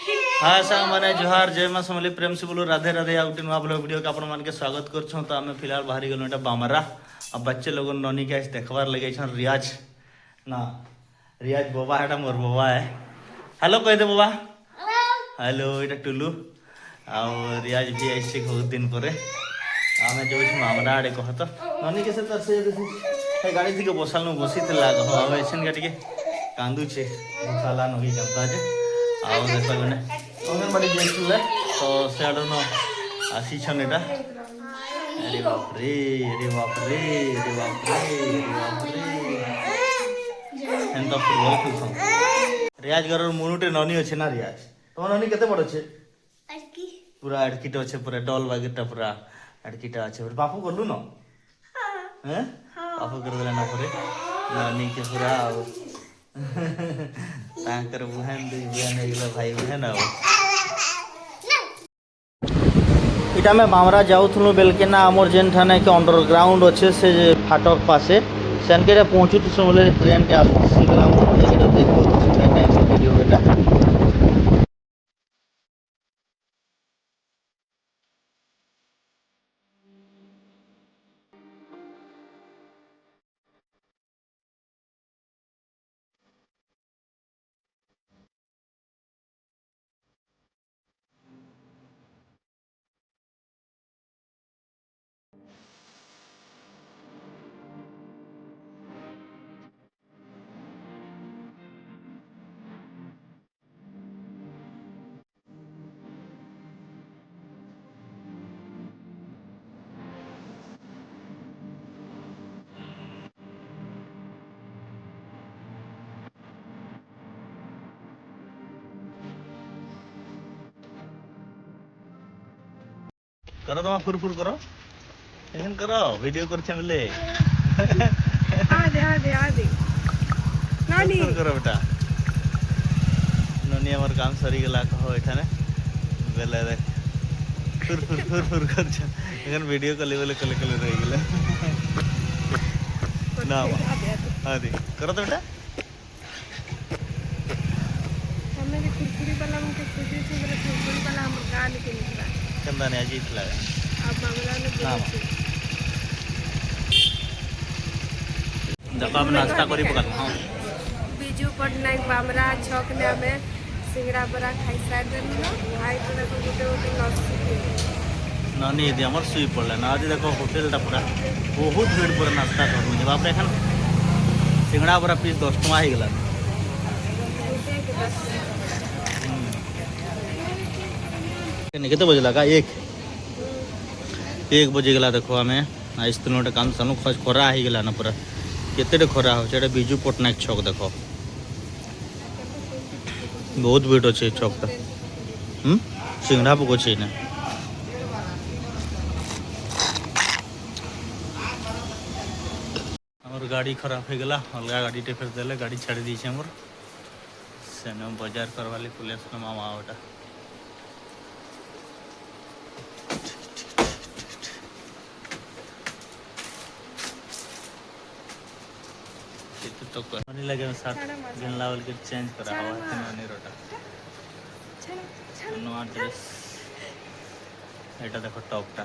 हाँ सांग मैंने जोहार जय माँ समली प्रेम से बोलो राधे राधे आ गोटे नुआ ब्लॉग वीडियो के अपन मान के स्वागत करछो। तो आम फिलहाल बाहरी गलु एटा बामरा अब बच्चे लोग ननी के देखबार लगे रियाज ना रियाज बाबा एटा मोर बाबा है। हेलो कह दे बाबा हेलो एटा टुलू आ रियाज भी आइसे बहुत दिन पर आम जो मामरा आड़े कह तो ननी के से से गाड़ी थी बसाल बसी हाँ ऐसे टे कांदुचे भूसाला नगी केमता जे आउ देख गने अंगनबाड़ी जाइछु है तो सेडन आसी छन एटा अरे बाप रे अरे बाप रे अरे बाप रे अरे बाप रे एंड फुटबॉल खेलछन रियाज घर मुनुटे ननी अछि ना रियाज तो ननी केते बड़ अछि अड़की पूरा अड़कीटा अछि पूरा डॉल बागेटा पूरा अड़कीटा अछि बापू करलु न हैं बापू कर देला ना पूरे ननी के पूरा तांकर बुहान दे बुहान हेगला भाई बुहान आ इटा में बामरा जाऊथुनु बेलकेना आमर जेन ठाने के अंडरग्राउंड अच्छे से फाटक पासे सेनके पहुँचू तो बोले ट्रेन के आसपास देखो टाइम वीडियो बेटा करो तुम फुर करो एहन करो वीडियो करछे बोले आदे नानी फुर करो बेटा ननी हमर काम सरी गेला कहो एठाने बेले देख फुर करछे एहन वीडियो कले रह गेले ना आदि करो तो बेटा हमें कुरकुरी वाला हमके खुशी से मेरे कुरकुरी वाला हम गान के निकला चंदा ने अजीत लगा अब मामला ने देखो हम नाश्ता करी पका हां बिजू पटनायक बामरा छक ने हमें सिंगड़ा बड़ा खाई साइड देनु खाई तो देखो गोटे लस्सी ननी यदि हमर सुई पड़ले ना आज देखो होटल टा पूरा बहुत भीड़ पर नाश्ता करू बाप रे एखन सिंगड़ा बड़ा पीस 10 टका ही गेला केते बजे लगा एक बजे गला देखो आम आइस गोटे काम सानू खरा हो गला ना पूरा केते खरा हो बिजू पटनायक छक देख बहुत भीड़ अच्छे छकटा सिंगड़ा पक अच्छे ना हमर गाड़ी खराब हो गला अलग गाड़ी टे फिर देले गाड़ी छाड़ी दी हमर सेने बाजार करवाली पुलिस मामा ओटा तो नहीं लगे में साथ जिन लेवल के चेंज करा हुआ है ननी रोटा नवा ड्रेस एटा देखो टॉपटा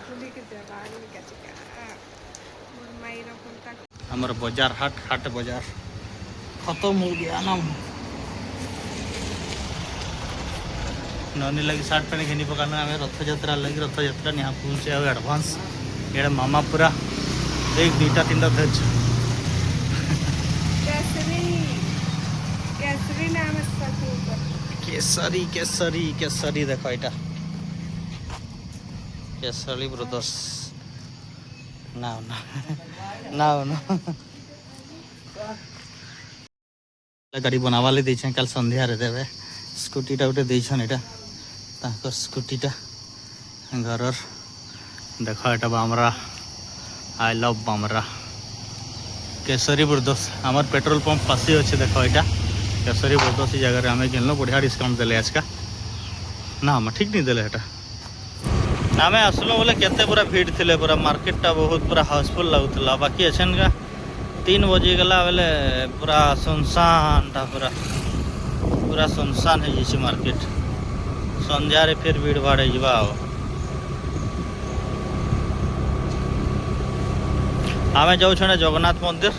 हमर बाजार हाट बाजार खत्म हो गया ना ननी लगी शर्ट पैंट घिनी पकाना हमें रथ यात्रा लगी रथ यात्रा यहाँ पहुँचे अब एडवांस ये मामा पूरा एक दुईटा तीन धज केसरी केसरी केसरी देखो এটা केसरी ब्रदर्स नाउ ना नाउ ना गाड़ी बनावा ले दैछन कल संध्या रे देबे स्कूटी टा उठे दैछन एटा ताकर स्कूटी टा घरर देखो एटा Bamra I love Bamra Kesari brothers हमार पेट्रोल पंप पास अच्छे देखो एटा केसरी ब्रदर्स जगह आम किनल बढ़िया डिस्काउंट देले आज का ना हम ठीक नहीं देले एटा आम आसलो बोले केते पूरा भीड़ थिले पूरा मार्केट टा बहुत पूरा हाउसफुल लगुला बाकी अछन का 3 बजे गला बेले पूरा सुनसान था पूरा सुनसान है जैसे मार्केट संध्यारे फिर भीड़ भाड़ होइबा आओ आमे जाऊ छने जगन्नाथ मंदिर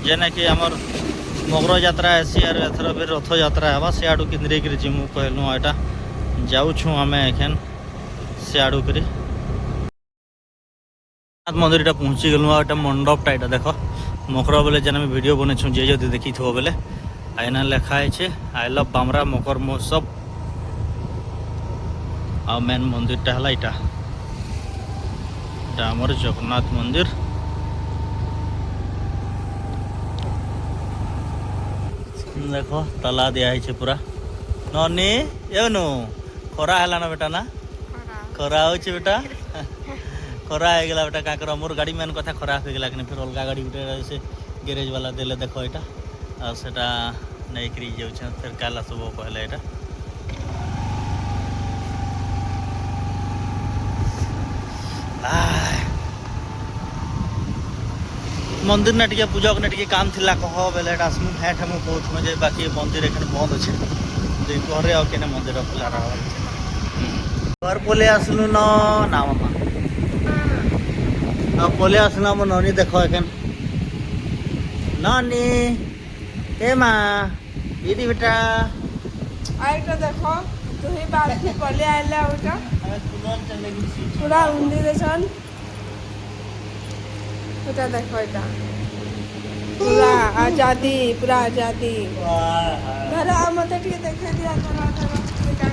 जेना कि हमर मगर यात्रा आसी आर एथर भी रथ यात्रा हेबा से आडू किंद्रे कि जिमु कहलु एटा जाऊ छु आमे एखन से आडू करी जगन्नाथ मंदिर टा पहुंची गेलु एटा मंडपटा एटा देखो मकर बेले जेना मैं वीडियो बने छु जे जदि देखि थो बेले आइना लिखा है छे आई लव बामरा मकर महोत्सव आ मेन मंदिर टा हला एटा हमर जगन्नाथ मंदिर देखो तला दिया है पूरा ननी एनु खरा है ना बेटा ना खरा हो बेटा खरा है गला बेटा का कर मोर गाड़ी मेन कथा खराब हो गला कि फिर अलग गाड़ी गुटे से गैरेज वाला देले देखो एटा आ सेटा नहीं करी जाउ छ फिर काला सब कहले एटा मंदिर ने टिके पूजक ने टिके काम थिला कह बेले आसमु हेठ हम बहुत मजे बाकी मंदिर एखन बंद अछि जे घरे आ केने मंदिर खुला रहल घर पोले आसलु न ना मामा अब पोले आसना म ननी देखो एखन ननी ए मां दीदी बेटा आइटा देखो तू ही बात ही पले आइला उटा पूरा उंदी देछन उटा देखो एटा पूरा आजादी घर आ मत टिके देखे दिया करा क्या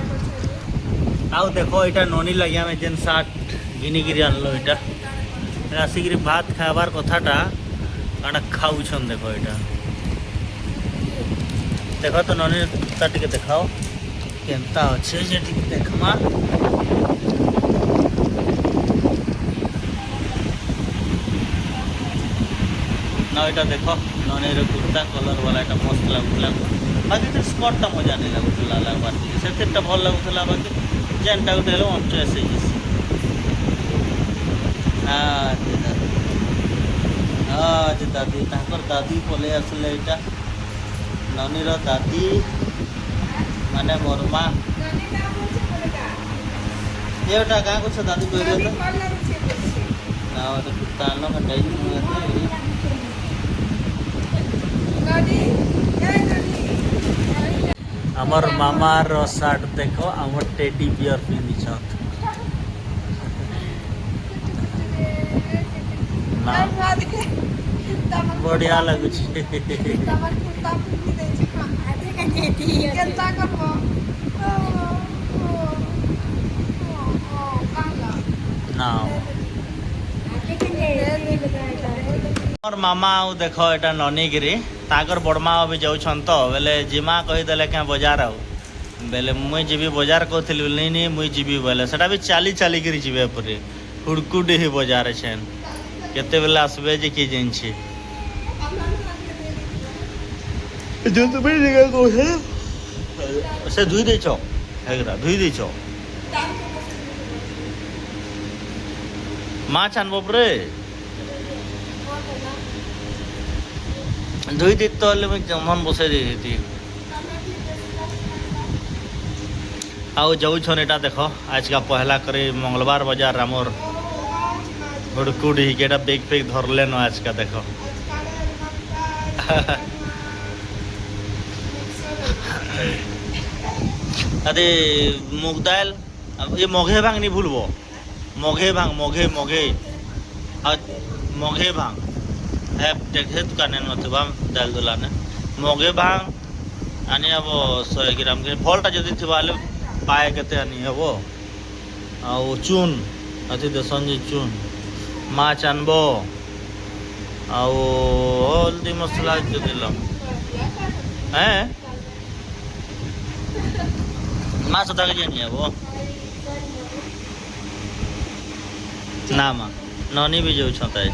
करछे आउ देखो एटा ननी लगिया में जेन 60 गिनी गिरी आनलो एटा आसिक भात खाबार कथाटा काना खाऊ छन देखो एटा देखो तो ननी ता टिके देखाओ केनता अच्छे जे टिके देखमा ना एटा देखो ननी रे कुर्ता कलर वाला एटा मस्त लागुला बाकी तो स्कर्ट ता मजा नहीं लागुला लागबार सेतेटा भल लागुला बाकी जेनटा देलो हम चॉइस है आज दादी ताकर दादी पले आसले एटा ननीर दादी माने मोर माँ एटा का कुछ दादी कह दियो तो ना तो कुत्तानो कटाई हमर मामार शर्ट देखो हमर टेडी बियर पिंदी छत ना बढ़िया लगु छी ना और मामा आउ देखो एटा ननीगिरी ताकर बड़मा भी जाऊन तो बेले जिमा कहीदेले क्या बजार आउ बेले मुई जीवी बजार कहली नहीं मुई जीवी बोले सेटा भी चाली चाली करी जीवे पूरी हुड़कुडी ही बजार छेन केते बेले आसबे जे की जानछि जो तुम जगह को है से धुई दे छो एकरा धुई दे छो माछ आनबो रे धुई दी तो मन बसई दी आउ जाऊ छन एटा देखो आज का पहला करे मंगलवार बाजार आमर हुड़कुडी केटा बेग फेग धरले न आज का देखो अरे मुग दाल ये मघे भांग नहीं भूलबो मघे भांग मघे मघे मघे भांग है देखे दुकान नथिबा दाल दुलाने मघे भांग आनी अब 100 ग्राम के फलटा जदि थिबा ले पाए केते आनी हेबो आ चून अथि देसन जी चून माछ आनबो आ हल्दी मसला जो दिलम हैं माछ दाग जानी हेबो ना मा ननी भी जो छताई